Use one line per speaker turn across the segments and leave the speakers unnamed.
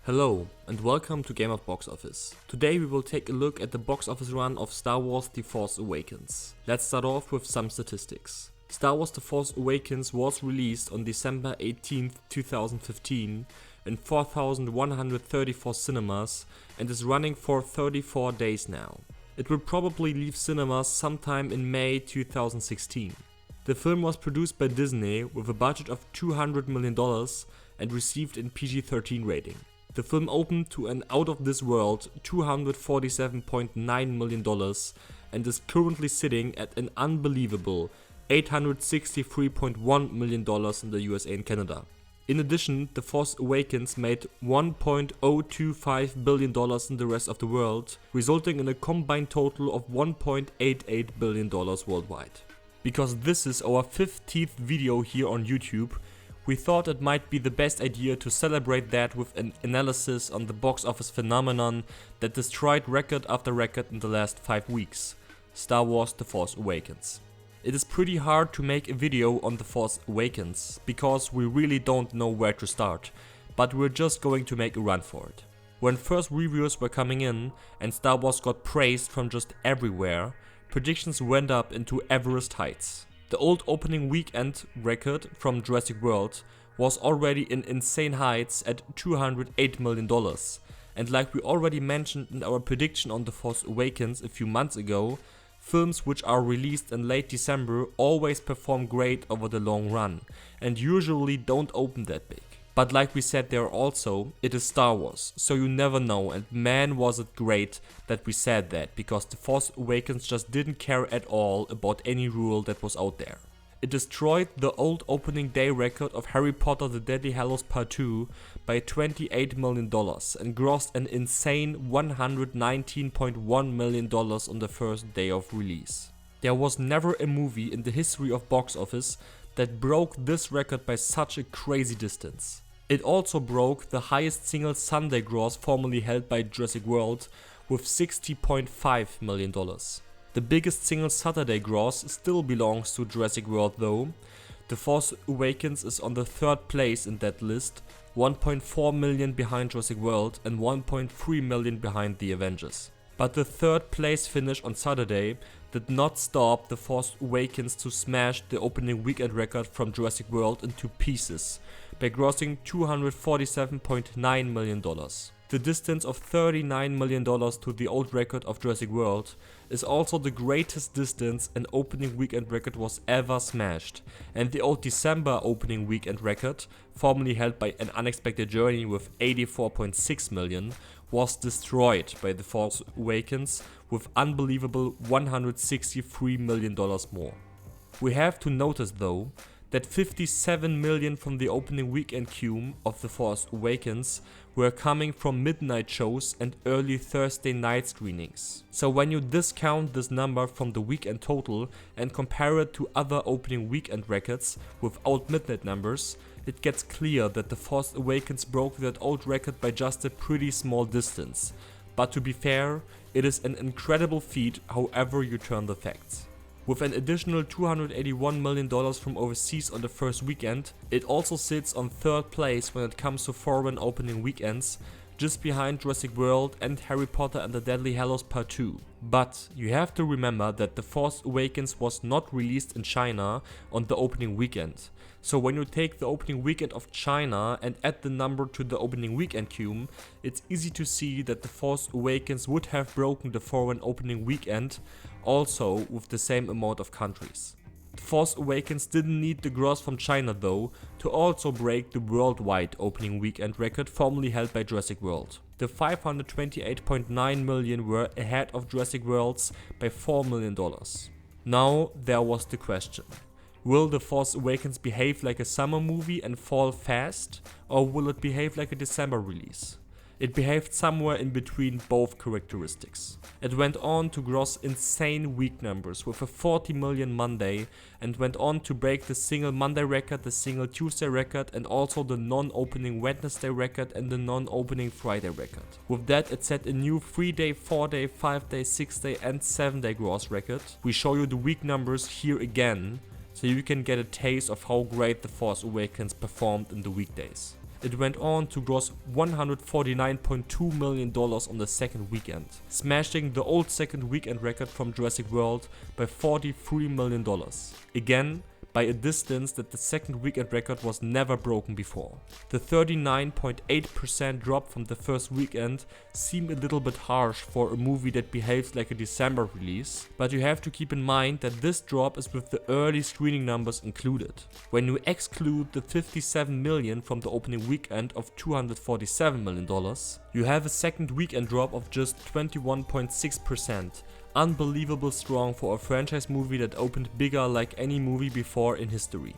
Hello and welcome to Game of Box Office. Today we will take a look at the box office run of Star Wars The Force Awakens. Let's start off with some statistics. Star Wars The Force Awakens was released on December 18th, 2015 in 4,134 cinemas and is running for 34 days now. It will probably leave cinemas sometime in May 2016. The film was produced by Disney with a budget of $200 million and received a PG-13 rating. The film opened to an out-of-this-world $247.9 million and is currently sitting at an unbelievable $863.1 million in the USA and Canada. In addition, The Force Awakens made $1.025 billion in the rest of the world, resulting in a combined total of $1.88 billion worldwide. Because this is our 15th video here on YouTube, we thought it might be the best idea to celebrate that with an analysis on the box office phenomenon that destroyed record after record in the last 5 weeks, Star Wars The Force Awakens. It is pretty hard to make a video on The Force Awakens, because we really don't know where to start, but we're just going to make a run for it. When first reviews were coming in and Star Wars got praised from just everywhere, predictions went up into Everest heights. The old opening weekend record from Jurassic World was already in insane heights at $208 million, and like we already mentioned in our prediction on The Force Awakens a few months ago, films which are released in late December always perform great over the long run, and usually don't open that big. But like we said there also, it is Star Wars, so you never know, and man was it great that we said that, because The Force Awakens just didn't care at all about any rule that was out there. It destroyed the old opening day record of Harry Potter The Deathly Hallows Part 2 by $28 million and grossed an insane $119.1 million on the first day of release. There was never a movie in the history of box office that broke this record by such a crazy distance. It also broke the highest single Sunday gross formerly held by Jurassic World with $60.5 million. The biggest single Saturday gross still belongs to Jurassic World though. The Force Awakens is on the third place in that list, 1.4 million behind Jurassic World and 1.3 million behind The Avengers. But the third place finish on Saturday did not stop The Force Awakens to smash the opening weekend record from Jurassic World into pieces by grossing $247.9 million. The distance of $39 million to the old record of Jurassic World is also the greatest distance an opening weekend record was ever smashed, and the old December opening weekend record, formerly held by An Unexpected Journey with $84.6 million, was destroyed by The Force Awakens with unbelievable $163 million more. We have to notice though that $57 million from the opening weekend queue of The Force Awakens were coming from midnight shows and early Thursday night screenings. So when you discount this number from the weekend total and compare it to other opening weekend records without midnight numbers, it gets clear that The Force Awakens broke that old record by just a pretty small distance. But to be fair, it is an incredible feat however you turn the facts. With an additional $281 million from overseas on the first weekend, it also sits on third place when it comes to foreign opening weekends, just behind Jurassic World and Harry Potter and the Deathly Hallows Part 2. But you have to remember that The Force Awakens was not released in China on the opening weekend. So when you take the opening weekend of China and add the number to the opening weekend queue, it's easy to see that The Force Awakens would have broken the foreign opening weekend also with the same amount of countries. The Force Awakens didn't need the gross from China though to also break the worldwide opening weekend record formerly held by Jurassic World. The $528.9 million were ahead of Jurassic World's by $4 million. Now there was the question. Will The Force Awakens behave like a summer movie and fall fast, or will it behave like a December release? It behaved somewhere in between both characteristics. It went on to gross insane week numbers with a 40 million Monday and went on to break the single Monday record, the single Tuesday record and also the non-opening Wednesday record and the non-opening Friday record. With that it set a new 3-day, 4-day, 5-day, 6-day and 7-day gross record. We show you the week numbers here again so you can get a taste of how great The Force Awakens performed in the weekdays. it went on to gross $149.2 million on the second weekend, smashing the old second weekend record from Jurassic World by $43 million. Again, by a distance that the second weekend record was never broken before. The 39.8% drop from the first weekend seemed a little bit harsh for a movie that behaves like a December release, but you have to keep in mind that this drop is with the early screening numbers included. When you exclude the $57 million from the opening weekend of $247 million, you have a second weekend drop of just 21.6%. Unbelievable strong for a franchise movie that opened bigger like any movie before in history.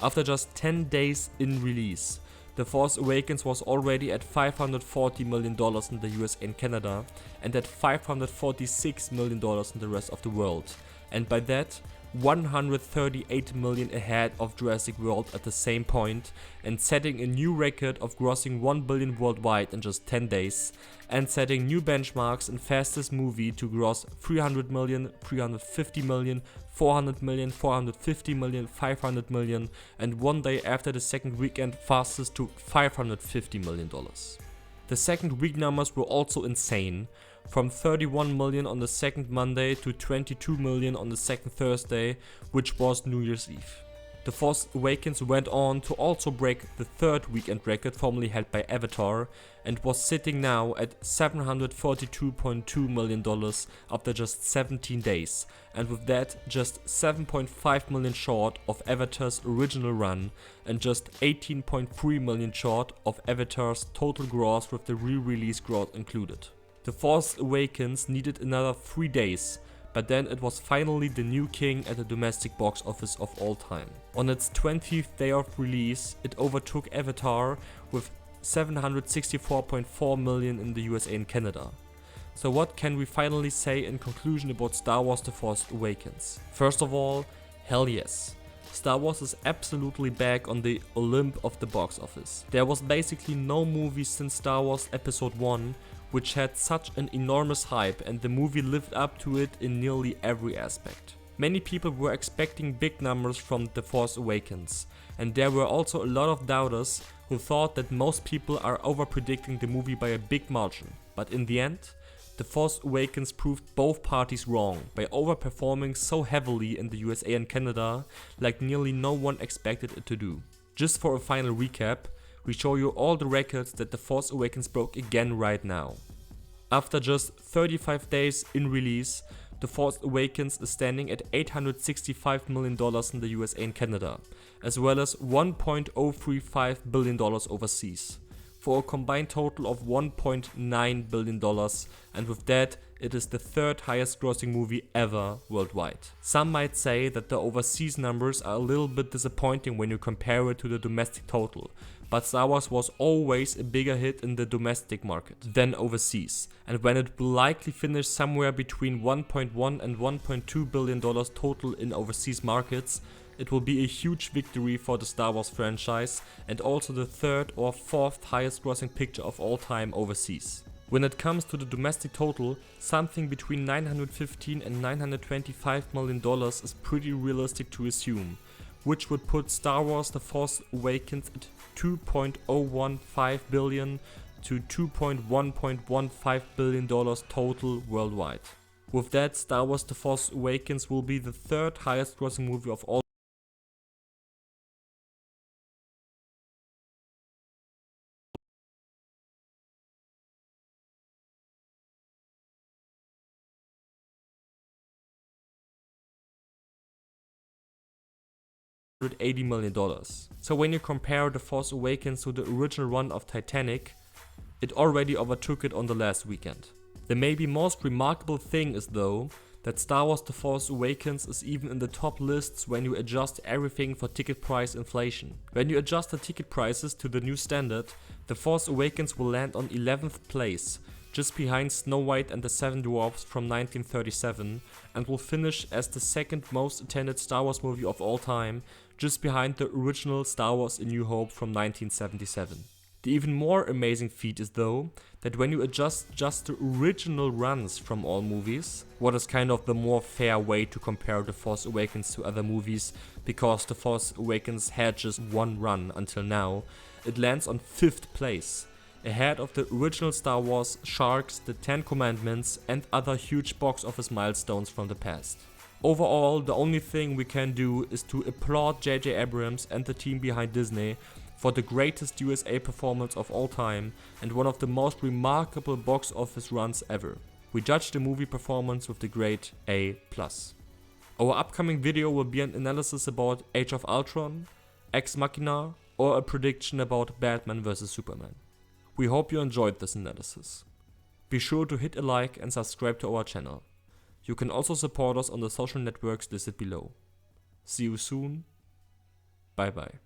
After just 10 days in release, The Force Awakens was already at $540 million in the US and Canada, and at $546 million in the rest of the world, and by that, 138 million ahead of Jurassic World at the same point, and setting a new record of grossing 1 billion worldwide in just 10 days, and setting new benchmarks in fastest movie to gross 300 million, 350 million, 400 million, 450 million, 500 million, and one day after the second weekend fastest to $550 million. The second week numbers were also insane, from 31 million on the second Monday to 22 million on the second Thursday, which was New Year's Eve. The Force Awakens went on to also break the third weekend record formerly held by Avatar, and was sitting now at $742.2 million after just 17 days, and with that just 7.5 million short of Avatar's original run, and just 18.3 million short of Avatar's total gross with the re-release gross included. The Force Awakens needed another 3 days, but then it was finally the new king at the domestic box office of all time. On its 20th day of release, it overtook Avatar with $764.4 million in the USA and Canada. So what can we finally say in conclusion about Star Wars The Force Awakens? First of all, hell yes. Star Wars is absolutely back on the Olymp of the box office. There was basically no movie since Star Wars Episode 1 which had such an enormous hype, and the movie lived up to it in nearly every aspect. Many people were expecting big numbers from The Force Awakens, and there were also a lot of doubters who thought that most people are over-predicting the movie by a big margin. But in the end, The Force Awakens proved both parties wrong by overperforming so heavily in the USA and Canada like nearly no one expected it to do. Just for a final recap, we show you all the records that The Force Awakens broke again right now. After just 35 days in release, The Force Awakens is standing at $865 million in the USA and Canada, as well as $1.035 billion overseas, for a combined total of $1.9 billion, and with that, it is the third highest grossing movie ever worldwide. Some might say that the overseas numbers are a little bit disappointing when you compare it to the domestic total, but Star Wars was always a bigger hit in the domestic market than overseas, and when it will likely finish somewhere between $1.1 and $1.2 billion total in overseas markets, it will be a huge victory for the Star Wars franchise, and also the third or fourth highest grossing picture of all time overseas. When it comes to the domestic total, something between $915 and $925 million is pretty realistic to assume, which would put Star Wars The Force Awakens at $2.015 billion to $2.115 billion total worldwide. With that, Star Wars The Force Awakens will be the third highest grossing movie of all $180 million. So when you compare The Force Awakens to the original run of Titanic, it already overtook it on the last weekend. The maybe most remarkable thing is though, that Star Wars The Force Awakens is even in the top lists when you adjust everything for ticket price inflation. When you adjust the ticket prices to the new standard, The Force Awakens will land on 11th place, just behind Snow White and the Seven Dwarfs from 1937, and will finish as the second most attended Star Wars movie of all time, just behind the original Star Wars A New Hope from 1977. The even more amazing feat is though, that when you adjust just the original runs from all movies, what is kind of the more fair way to compare The Force Awakens to other movies, because The Force Awakens had just one run until now, it lands on 5th place, ahead of the original Star Wars, Sharks, The Ten Commandments and other huge box office milestones from the past. Overall, the only thing we can do is to applaud J.J. Abrams and the team behind Disney for the greatest USA performance of all time and one of the most remarkable box office runs ever. We judge the movie performance with the grade A+. Our upcoming video will be an analysis about Age of Ultron, Ex Machina, or a prediction about Batman vs Superman. We hope you enjoyed this analysis. Be sure to hit a like and subscribe to our channel. You can also support us on the social networks listed below. See you soon. Bye bye.